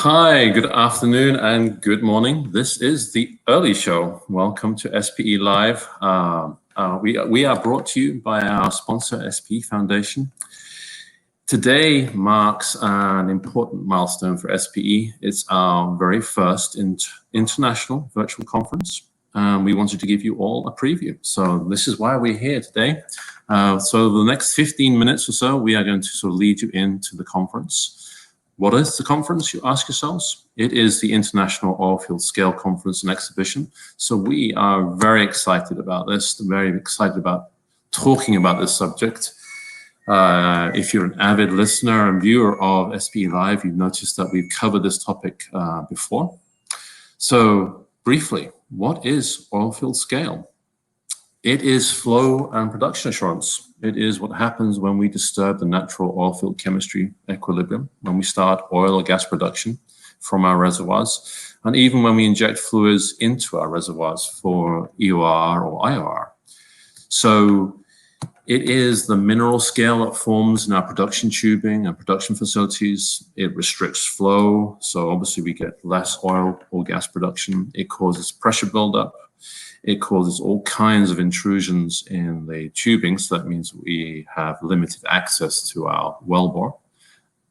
Hi, good afternoon and good morning. This is the early show. Welcome to SPE Live. We are brought to you by our sponsor, SPE Foundation. Today marks an important milestone for SPE. It's our very first international virtual conference. We wanted to give you all a preview. So this is why we're here today. So the next 15 minutes or so, we are going to sort of lead you into the conference. What is the conference, you ask yourselves? It is the International Oilfield Scale Conference and Exhibition. So we are very excited about this, very excited about talking about this subject. If you're an avid listener and viewer of SPE Live, you've noticed that we've covered this topic before. So briefly, what is oilfield scale? It is flow and production assurance. It is what happens when we disturb the natural oilfield chemistry equilibrium, when we start oil or gas production from our reservoirs, and even when we inject fluids into our reservoirs for EOR or IOR. So it is the mineral scale that forms in our production tubing and production facilities. It restricts flow, so obviously we get less oil or gas production. It causes pressure buildup. It causes all kinds of intrusions in the tubing, so that means we have limited access to our wellbore.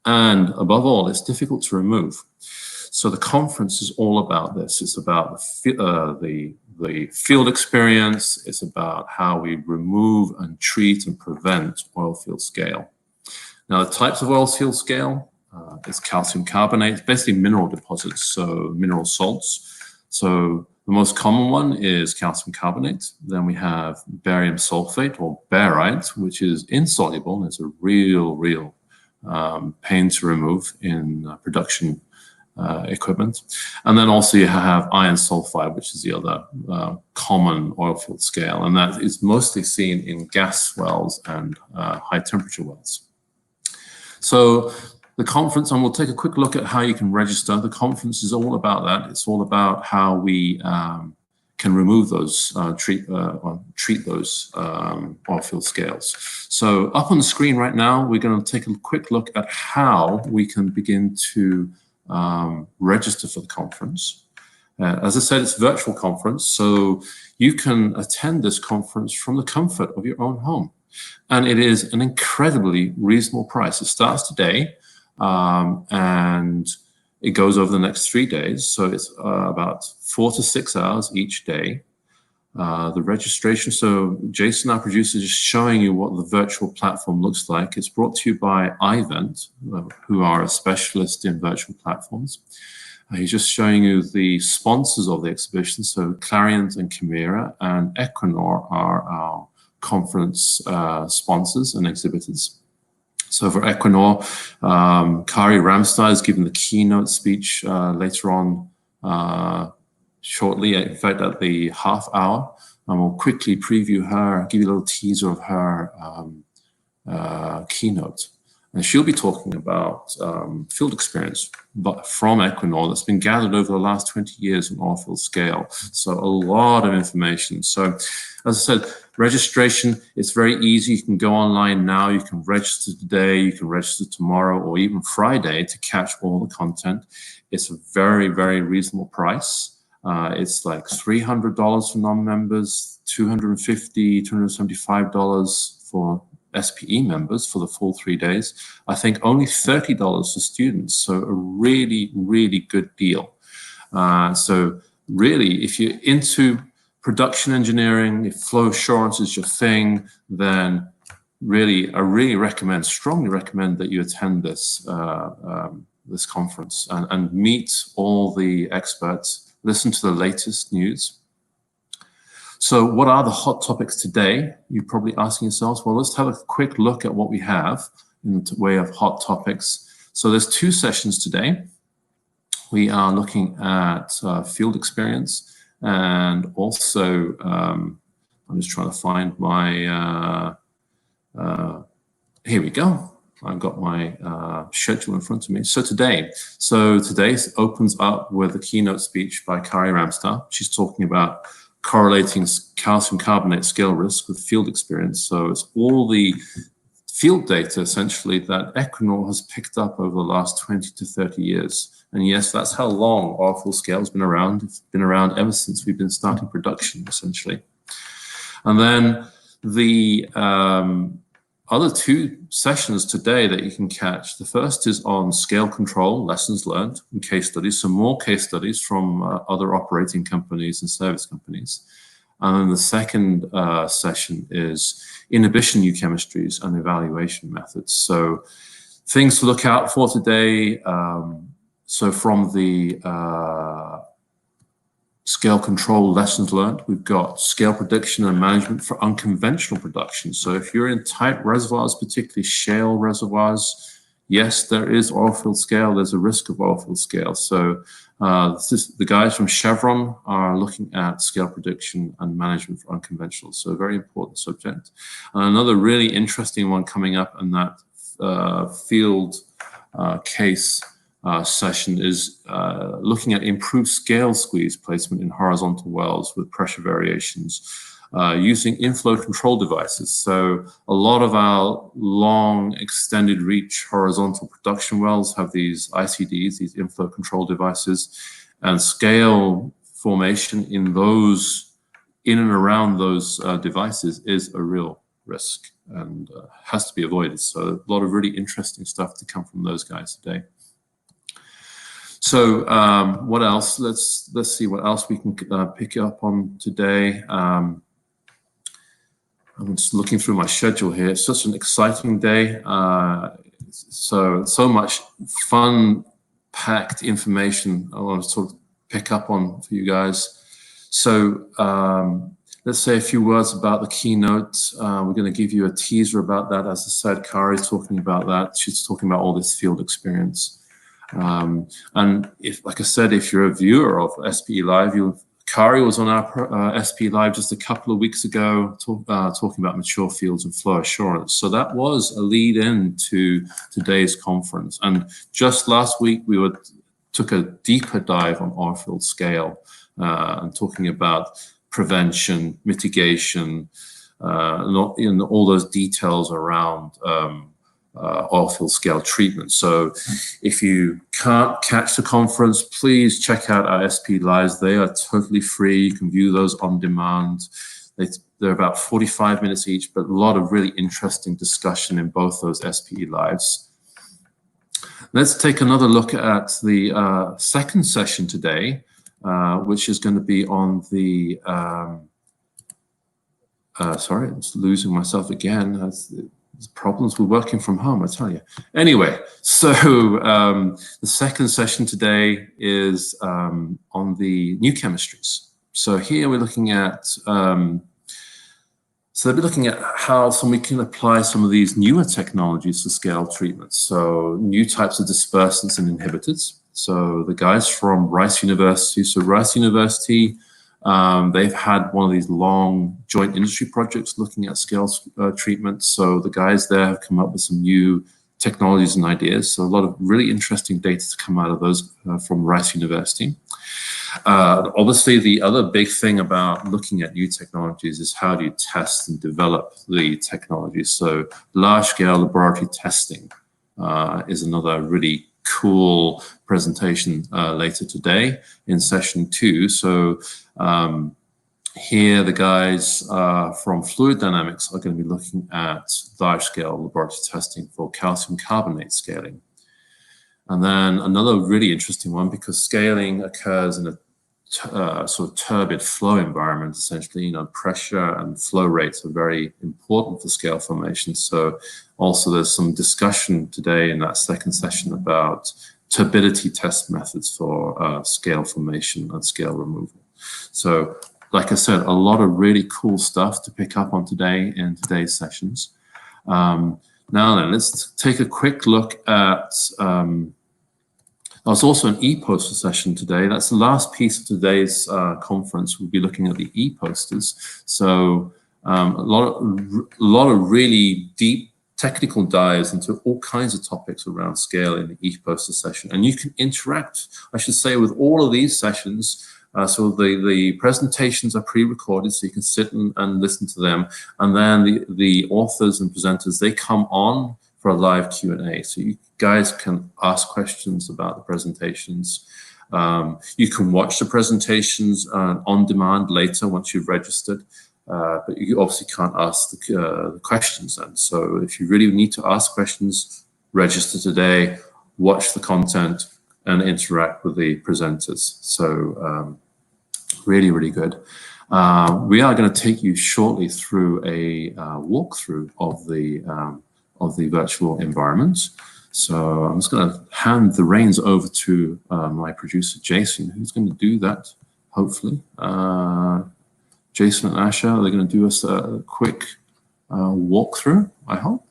And above all, it's difficult to remove. So the conference is all about this. It's about the field experience. It's about how we remove and treat and prevent oilfield scale. Now, the types of oilfield scale is calcium carbonate, basically mineral deposits, so mineral salts. So the most common one is calcium carbonate. Then we have barium sulfate or barite, which is insoluble. And it's a real pain to remove in production equipment. And then also you have iron sulfide, which is the other common oilfield scale. And that is mostly seen in gas wells and high temperature wells. So the conference, and we'll take a quick look at how you can register. The conference is all about that. It's all about how we can remove those, treat those oilfield scales. So up on the screen right now, we're going to take a quick look at how we can begin to register for the conference. As I said, it's a virtual conference, so you can attend this conference from the comfort of your own home. And it is an incredibly reasonable price. It starts today. And it goes over the next 3 days. So it's about 4 to 6 hours each day. The registration, so Jason, our producer, is just showing you what the virtual platform looks like. It's brought to you by iVent, who are a specialist in virtual platforms. He's just showing you the sponsors of the exhibition. So Clariant and Chimera and Equinor are our conference sponsors and exhibitors. So for Equinor, Kari Ramstad is giving the keynote speech later on shortly, in fact, at the half hour. And we'll quickly preview her, give you a little teaser of her keynote. And she'll be talking about field experience but from Equinor that's been gathered over the last 20 years on oilfield scale. So a lot of information. So as I said, registration, it's very easy. You can go online now. You can register today. You can register tomorrow or even Friday to catch all the content. It's a very reasonable price. It's like $300 for non-members, $250, $275 for SPE members for the full 3 days. I think only $30 for students. So a really good deal. So really, if you're into production engineering, if flow assurance is your thing, then really, I strongly recommend that you attend this this conference and meet all the experts, listen to the latest news. So what are the hot topics today? You're probably asking yourselves, well, let's have a quick look at what we have in the way of hot topics. So there's 2 sessions today. We are looking at field experience, and also I'm just trying to find my here we go. I've got my schedule in front of me. So today opens up with a keynote speech by Kari Ramstad. She's talking about correlating calcium carbonate scale risk with field experience. So it's all the field data, essentially, that Equinor has picked up over the last 20 to 30 years. And yes, that's how long oilfield scale has been around. It's been around ever since we've been starting production, essentially. And then the other two sessions today that you can catch, the first is on scale control, lessons learned, and case studies, some more case studies from other operating companies and service companies. And then the second session is inhibition new chemistries and evaluation methods. So things to look out for today. So from the scale control lessons learned, we've got scale prediction and management for unconventional production. So if you're in tight reservoirs, particularly shale reservoirs, yes, there is oilfield scale. There's a risk of oilfield scale. So the guys from Chevron are looking at scale prediction and management for unconventional. So a very important subject. And another really interesting one coming up in that field case session is looking at improved scale squeeze placement in horizontal wells with pressure variations using inflow control devices. So a lot of our long extended reach horizontal production wells have these ICDs, these inflow control devices, and scale formation in those, in and around those devices is a real risk and has to be avoided. So a lot of really interesting stuff to come from those guys today. So what else? Let's see what else we can pick up on today. I'm just looking through my schedule here. It's such an exciting day. So much fun-packed information I want to sort of pick up on for you guys. So let's say a few words about the keynote. We're going to give you a teaser about that. As I said, Kari's talking about that. She's talking about all this field experience. And if, like I said, if you're a viewer of SPE Live, Kari was on our SPE Live just a couple of weeks ago talking about mature fields and flow assurance. So that was a lead in to today's conference. And just last week, we took a deeper dive on oilfield scale and talking about prevention, mitigation, and all those details around oilfield scale treatment. So if you can't catch the conference, please check out our SPE Lives. They are totally free. You can view those on demand. They're about 45 minutes each, but a lot of really interesting discussion in both those SPE Lives. Let's take another look at the second session today, which is going to be on the, sorry, I'm just losing myself again. There's problems with working from home, I tell you. Anyway, so the second session today is on the new chemistries. So here we're looking at, so they'll be looking at how we can apply some of these newer technologies for scale treatments. So new types of dispersants and inhibitors. So the guys from Rice University, they've had one of these long joint industry projects looking at scale treatment. So the guys there have come up with some new technologies and ideas. So a lot of really interesting data to come out of those from Rice University. Obviously, the other big thing about looking at new technologies is how do you test and develop the technologies. So large-scale laboratory testing is another really cool presentation later today in session 2. So here the guys from Fluid Dynamics are going to be looking at large-scale laboratory testing for calcium carbonate scaling. And then another really interesting one, because scaling occurs in a sort of turbid flow environment, essentially, pressure and flow rates are very important for scale formation. So also there's some discussion today in that second session about turbidity test methods for scale formation and scale removal. So like I said, a lot of really cool stuff to pick up on today in today's sessions. Now then, let's take a quick look at there's also an e-poster session today. That's the last piece of today's conference. We'll be looking at the e-posters. So a lot of really deep technical dives into all kinds of topics around scale in the e-poster session. And you can interact, I should say, with all of these sessions So the presentations are pre-recorded, so you can sit and listen to them. And then the authors and presenters, they come on for a live Q&A. So you guys can ask questions about the presentations. You can watch the presentations on demand later once you've registered. But you obviously can't ask the questions then. So if you really need to ask questions, register today, watch the content, and interact with the presenters. So really, really good. We are going to take you shortly through a walkthrough of the virtual environment. So I'm just going to hand the reins over to my producer, Jason, who's going to do that, hopefully. Jason and Asha, they're going to do us a quick walkthrough, I hope.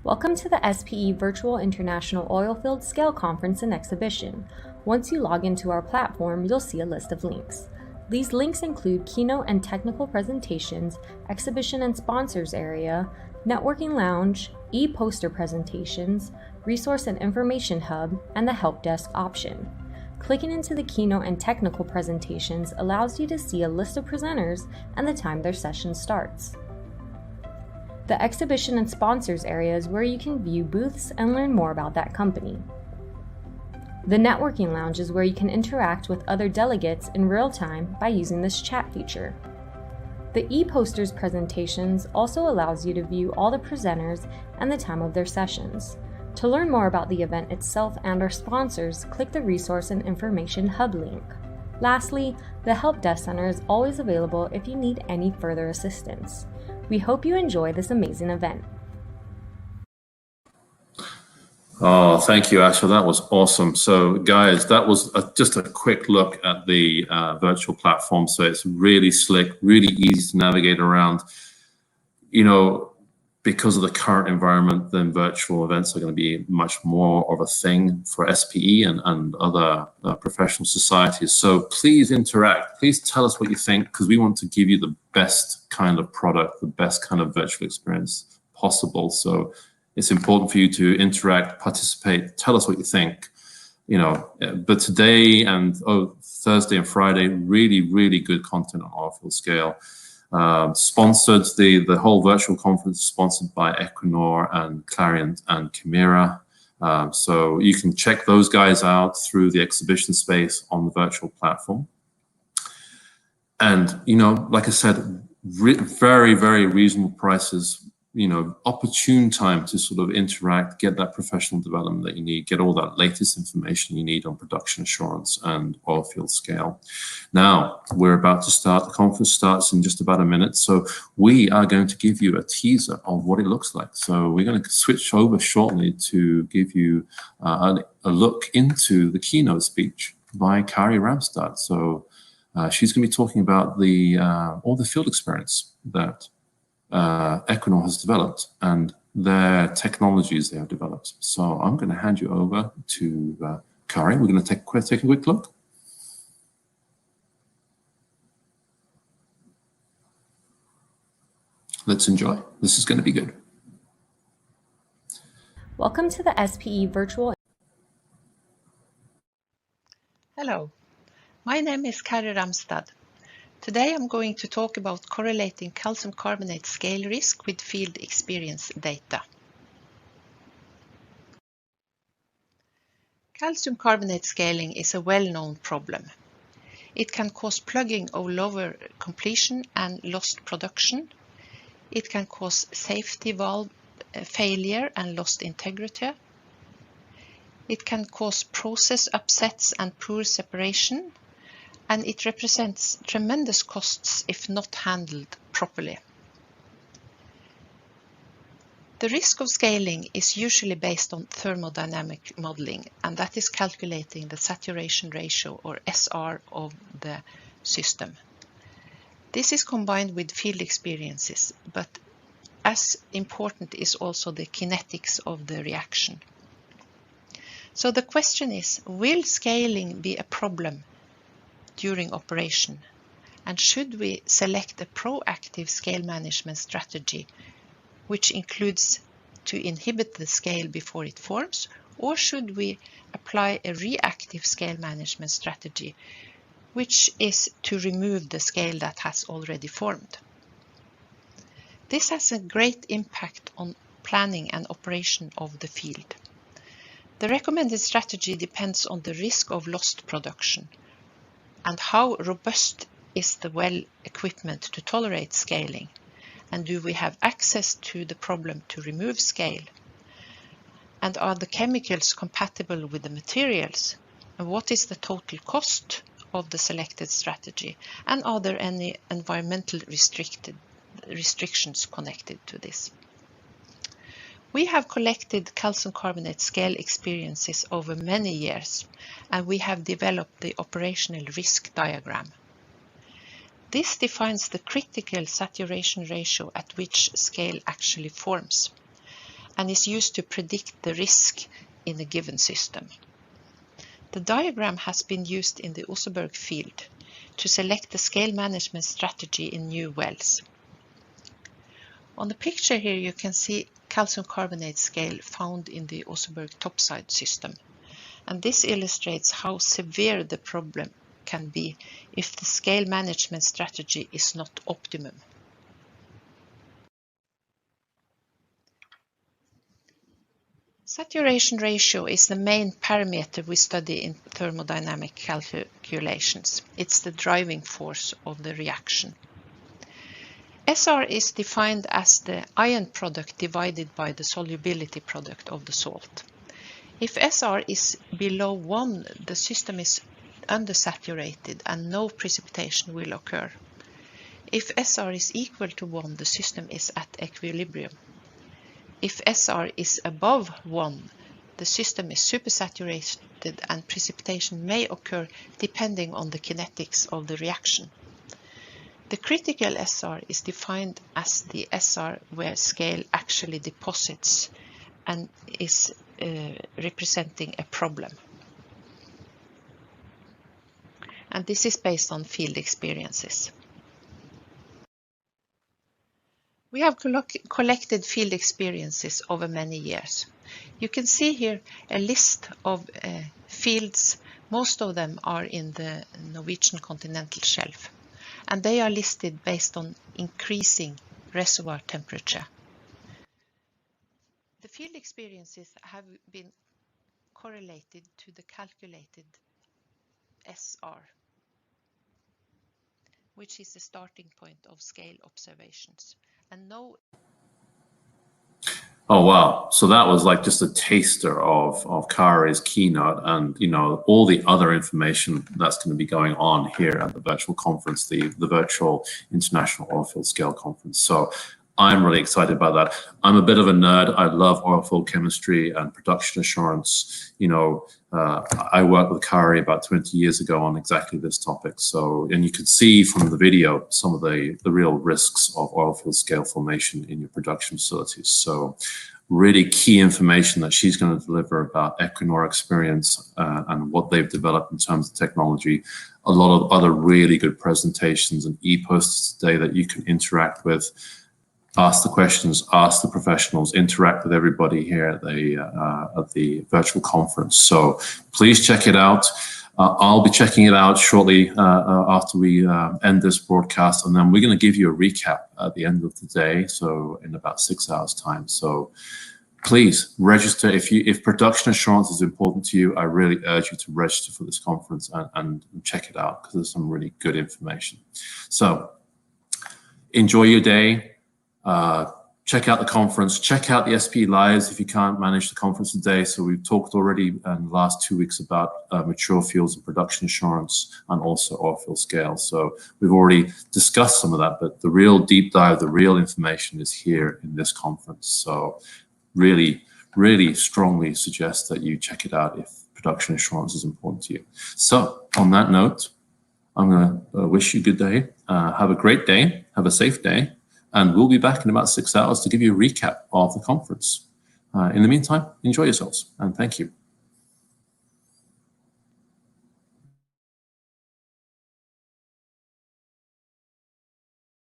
Welcome to the SPE Virtual International Oilfield Scale Conference and Exhibition. Once you log into our platform, you'll see a list of links. These links include keynote and technical presentations, exhibition and sponsors area, networking lounge, e-poster presentations, resource and information hub, and the help desk option. Clicking into the keynote and technical presentations allows you to see a list of presenters and the time their session starts. The exhibition and sponsors area is where you can view booths and learn more about that company. The networking lounge is where you can interact with other delegates in real time by using this chat feature. The e-posters presentations also allows you to view all the presenters and the time of their sessions. To learn more about the event itself and our sponsors, click the Resource and Information Hub link. Lastly, the Help Desk Center is always available if you need any further assistance. We hope you enjoy this amazing event. Oh, thank you, Asha. That was awesome. So, guys, that was just a quick look at the virtual platform. So it's really slick, really easy to navigate around. You know, because of the current environment, then virtual events are going to be much more of a thing for SPE and other professional societies. So please interact. Please tell us what you think, because we want to give you the best kind of product, the best kind of virtual experience possible. So it's important for you to interact, participate, tell us what you think. You know, but today and Thursday and Friday, really, really good content on Oilfield Scale. Sponsored the whole virtual conference, sponsored by Equinor and Clariant and Chimera. So you can check those guys out through the exhibition space on the virtual platform. And, you know, like I said, very, very reasonable prices, you know, opportune time to sort of interact, get that professional development that you need, get all that latest information you need on production assurance and oilfield scale. Now, we're about to start. The conference starts in just about a minute. So we are going to give you a teaser of what it looks like. So we're going to switch over shortly to give you a look into the keynote speech by Kari Ramstad. So she's going to be talking about all the field experience that Equinor has developed and their technologies they have developed. So I'm going to hand you over to Kari. We're going to take a quick look. Let's enjoy. This is going to be good. Welcome to the SPE Virtual. Hello, my name is Kari Ramstad. Today I'm going to talk about correlating calcium carbonate scale risk with field experience data. Calcium carbonate scaling is a well-known problem. It can cause plugging of lower completion and lost production. It can cause safety valve failure and lost integrity. It can cause process upsets and poor separation. And it represents tremendous costs if not handled properly. The risk of scaling is usually based on thermodynamic modeling, and that is calculating the saturation ratio, or SR, of the system. This is combined with field experiences, but as important is also the kinetics of the reaction. So the question is, will scaling be a problem during operation, and should we select a proactive scale management strategy which includes to inhibit the scale before it forms, or should we apply a reactive scale management strategy which is to remove the scale that has already formed. This has a great impact on planning and operation of the field. The recommended strategy depends on the risk of lost production and how robust is the well equipment to tolerate scaling, and do we have access to the problem to remove scale, and are the chemicals compatible with the materials, and what is the total cost of the selected strategy, and are there any environmental restrictions connected to this. We have collected calcium carbonate scale experiences over many years, and we have developed the operational risk diagram. This defines the critical saturation ratio at which scale actually forms, and is used to predict the risk in a given system. The diagram has been used in the Oseberg field to select the scale management strategy in new wells. On the picture here you can see calcium carbonate scale found in the Oseberg topside system, and this illustrates how severe the problem can be if the scale management strategy is not optimum. Saturation ratio is the main parameter we study in thermodynamic calculations. It's the driving force of the reaction. SR is defined as the ion product divided by the solubility product of the salt. If SR is below 1, the system is undersaturated and no precipitation will occur. If SR is equal to 1, the system is at equilibrium. If SR is above 1, the system is supersaturated and precipitation may occur depending on the kinetics of the reaction. The critical SR is defined as the SR where scale actually deposits and is representing a problem. And this is based on field experiences. We have collected field experiences over many years. You can see here a list of fields. Most of them are in the Norwegian continental shelf, and they are listed based on increasing reservoir temperature. The field experiences have been correlated to the calculated SR, which is the starting point of scale observations. And no. Oh wow! So that was like just a taster of Kari's keynote, and you know all the other information that's going to be going on here at the virtual conference, the virtual International Oilfield Scale Conference. So I'm really excited about that. I'm a bit of a nerd. I love oilfield chemistry and production assurance. You know, I worked with Kari about 20 years ago on exactly this topic. So, and you could see from the video some of the real risks of oilfield scale formation in your production facilities. So really key information that she's going to deliver about Equinor experience and what they've developed in terms of technology. A lot of other really good presentations and e-posters today that you can interact with. Ask the questions, ask the professionals, interact with everybody here at the virtual conference. So please check it out. I'll be checking it out shortly after we end this broadcast, and then we're going to give you a recap at the end of the day, so in about 6 hours time. So please register. If production assurance is important to you, I really urge you to register for this conference and check it out, because there's some really good information. So enjoy your day. Check out the conference, check out the SPE Lives if you can't manage the conference today. So we've talked already in the last 2 weeks about mature fields and production assurance, and also oilfield scale. So we've already discussed some of that, but the real deep dive, the real information is here in this conference. So really, really strongly suggest that you check it out if production assurance is important to you. So on that note, I'm going to wish you a good day. Have a great day. Have a safe day. And we'll be back in about 6 hours to give you a recap of the conference. In the meantime, enjoy yourselves, and thank you.